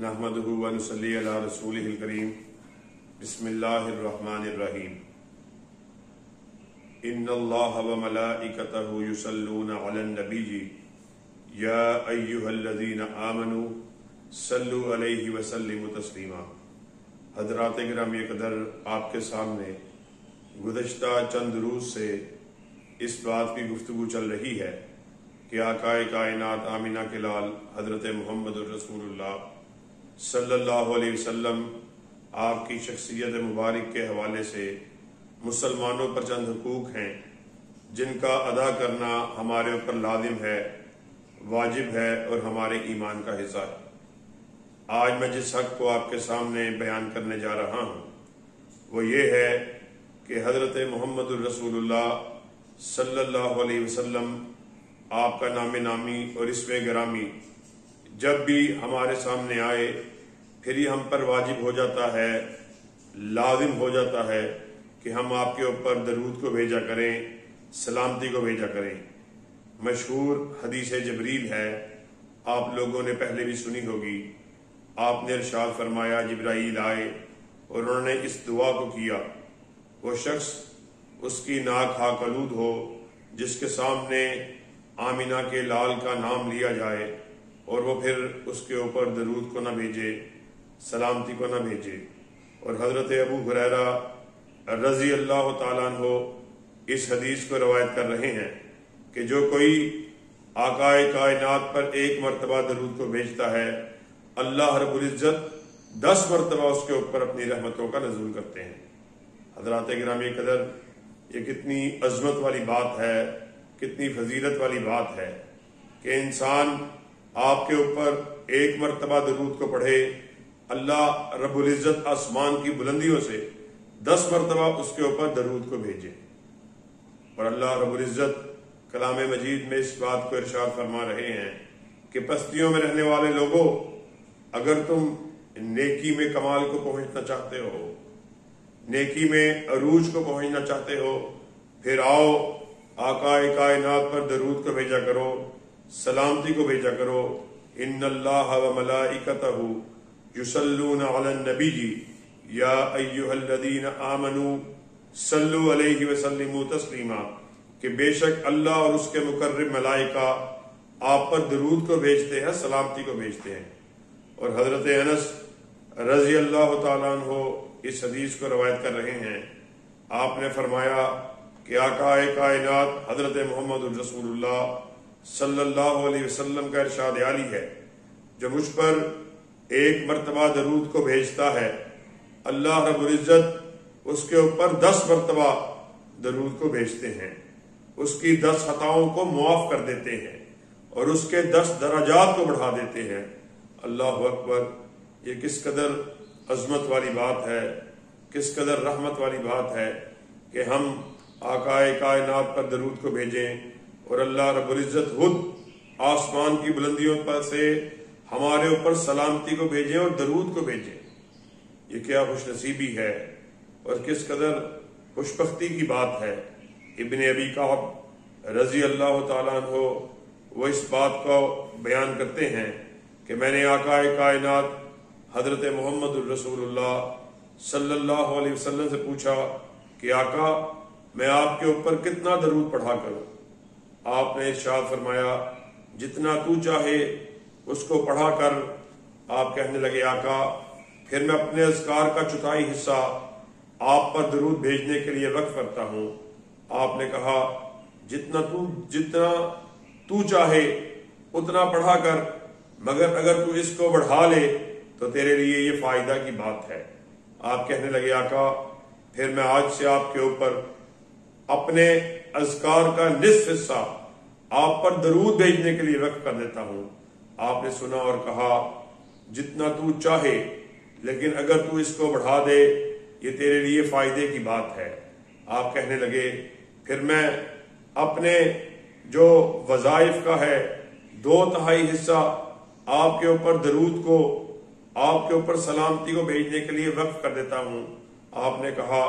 नहमदुहु व नुसल्ली अला रसूलिहिल करीम। बिस्मिल्लाहिर रहमानिर रहीम। इन्नल्लाह व मलाइकतहु युसल्लूना अलन नबी या अय्युहल्लज़ीना आमनू सल्लु अलैहि व सल्लिमु तस्लीमा। हज़रात गिरामी क़दर, आपके सामने गुज़श्ता चंद रोज़ से इस बात की गुफ्तगू चल रही है कि आकाए कायनात आमिना के लाल हज़रत मुहम्मदुर रसूलुल्लाह सल्लल्लाहु अलैहि वसल्लम आपकी शख्सियत मुबारक के हवाले से मुसलमानों पर चंद हुकूक हैं जिनका अदा करना हमारे ऊपर लाजिम है, वाजिब है और हमारे ईमान का हिस्सा है। आज मैं जिस हक़ को आपके सामने बयान करने जा रहा हूँ वो ये है कि हज़रत मुहम्मदुर रसूलुल्लाह सल्लल्लाहु अलैहि वसल्लम आपका नामे नामी और इसमें गिरामी जब भी हमारे सामने आए फिर ही हम पर वाजिब हो जाता है, लाजिम हो जाता है कि हम आपके ऊपर दरूद को भेजा करें, सलामती को भेजा करें। मशहूर हदीस जबरील है, आप लोगों ने पहले भी सुनी होगी। आपने इरशाद फरमाया, जिब्राईल आए और उन्होंने इस दुआ को किया, वो शख्स उसकी नाक हाकलूद हो जिसके सामने आमिना के लाल का नाम लिया जाए और वो फिर उसके ऊपर दरूद को न भेजे, सलामती को न भेजे। और हज़रत अबू हुरैरा रज़ी अल्लाह ताला अन्हु इस हदीस को रवायत कर रहे हैं कि जो कोई आकाए कायनात पर एक मरतबा दरूद को भेजता है, अल्लाह रब्बुल इज्जत 10 मरतबा उसके ऊपर अपनी रहमतों का नज़ूल करते हैं। हज़रात गिरामी क़दर, ये कितनी अज़मत वाली बात है, कितनी फजीलत वाली बात है कि इंसान आपके ऊपर एक मरतबा दरूद को पढ़े, अल्लाह रब्बुल इज्जत आसमान की बुलंदियों से 10 मरतबा उसके ऊपर दरूद को भेजे। और अल्लाह रब्बुल इज्जत कलाम मजीद में इस बात को इरशाद फरमा रहे हैं कि पस्तियों में रहने वाले लोगों, अगर तुम नेकी में कमाल को पहुंचना चाहते हो, नेकी में अरूज को पहुंचना चाहते हो, फिर आओ आकाए कायनात पर दरूद को भेजा करो, सलामती को भेजा करो। इन्नल्लाह व मलाइकतहु युसल्लूना अलन नबी या अय्युहल्लज़ीना आमनू सल्लु अलैहि व सल्लिमु तस्लीमा, कि बेशक अल्लाह और उसके मुकर्रम मलाइका आप पर दरूद को भेजते हैं, सलामती को भेजते हैं। और हजरत अनस रज़ी अल्लाह ताला अन्हु इस हदीस को रवायत कर रहे हैं। आपने फरमाया कि आकाए कायनात हजरत मुहम्मदुर रसूलुल्लाह सल्लल्लाहु अलैहि वसल्लम का इरशाद आली है, जो मुझ पर एक मरतबा दरूद को भेजता है, अल्लाह रब्बुल इज्जत उसके ऊपर 10 मरतबा दरूद को भेजते हैं, उसकी 10 खताओं को मुआफ कर देते हैं और उसके 10 दराजात को बढ़ा देते हैं। अल्लाहु अकबर! ये किस कदर अजमत वाली बात है, किस कदर रहमत वाली बात है कि हम आकाए कायनात पर दरूद को भेजें और अल्लाह रब्बुल इज्जत खुद आसमान की बुलंदियों पर से हमारे ऊपर सलामती को भेजें और दरूद को भेजें। ये क्या खुशनसीबी है और किस कदर खुशबख्ती की बात है। इब्ने अबी कअब रज़ी अल्लाह ताला अन्हु वो इस बात को बयान करते हैं कि मैंने आकाए कायनात हज़रत मुहम्मदुर रसूलुल्लाह सल्लल्लाहु अलैहि वसल्लम से पूछा कि आका, मैं आपके ऊपर कितना दरूद पढ़ा करूं? आपने इरशाद फरमाया, जितना तू चाहे उसको पढ़ा कर। आप कहने लगे, आका, फिर मैं अपने अज़कार का चौथाई हिस्सा आप पर दरूद भेजने के लिए वक्फ करता हूं। आपने कहा, जितना तू चाहे उतना पढ़ा कर, मगर अगर तू इसको बढ़ा ले तो तेरे लिए ये फायदा की बात है। आप कहने लगे, आका, फिर मैं आज से आपके ऊपर अपने अज़कार का निस्फ हिस्सा आप पर दरूद भेजने के लिए वक्फ कर देता हूं। आपने सुना और कहा, जितना तू चाहे, लेकिन अगर तू इसको बढ़ा दे ये तेरे लिए फायदे की बात है। आप कहने लगे, फिर मैं अपने जो वज़ाइफ का है 2/3 हिस्सा आपके ऊपर दरूद को, आपके ऊपर सलामती को भेजने के लिए वक्फ कर देता हूं। आपने कहा,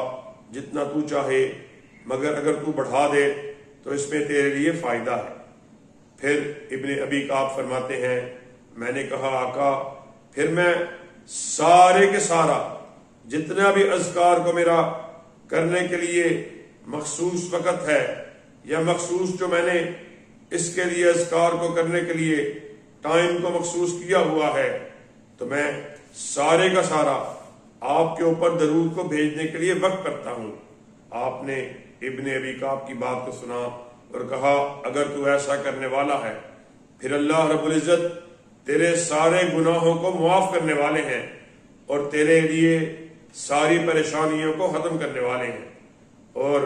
जितना तू चाहे, मगर अगर तू बढ़ा दे तो इसमें तेरे लिए फायदा है। फिर इब्ने अबी कअब फरमाते हैं, मैंने कहा, आका, پھر میں سارے کے سارا جتنا بھی اذکار کو میرا کرنے کے لیے مخصوص وقت ہے یا مخصوص جو میں نے اس کے لیے اذکار کو کرنے کے لیے ٹائم کو مخصوص کیا ہوا ہے، تو میں سارے کا سارا آپ کے اوپر درود کو بھیجنے کے لیے وقت کرتا ہوں۔ آپ نے ابن ابی کعب کی بات کو سنا اور کہا اگر تو ایسا کرنے والا ہے پھر اللہ رب العزت تیرے سارے گناہوں کو معاف کرنے والے ہیں اور تیرے لیے ساری پریشانیوں کو ختم کرنے والے ہیں۔ اور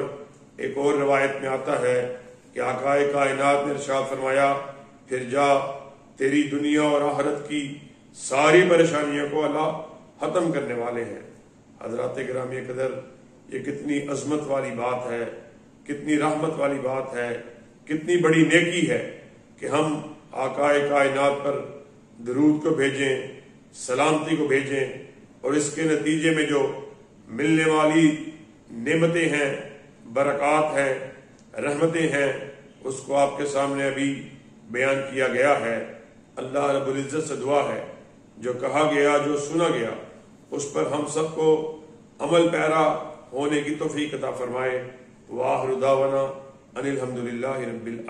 ایک اور روایت میں آتا ہے کہ آقا کائنات نے ارشاد فرمایا پھر جا تیری دنیا اور آخرت کی ساری پریشانیوں کو اللہ ختم کرنے والے ہیں۔ حضرات گرامی قدر، یہ کتنی عظمت والی بات ہے، کتنی رحمت والی بات ہے، کتنی بڑی نیکی ہے کہ ہم آقا کائنات پر درود کو بھیجیں، سلامتی کو بھیجیں، اور اس کے نتیجے میں جو ملنے والی نعمتیں ہیں، برکات ہیں، رحمتیں ہیں، اس کو آپ کے سامنے ابھی بیان کیا گیا ہے۔ اللہ رب العزت سے دعا ہے جو کہا گیا، جو سنا گیا، اس پر ہم سب کو عمل پیرا ہونے کی توفیق عطا فرمائے۔ وآخر دعوانا ان الحمدللہ رب العالمین۔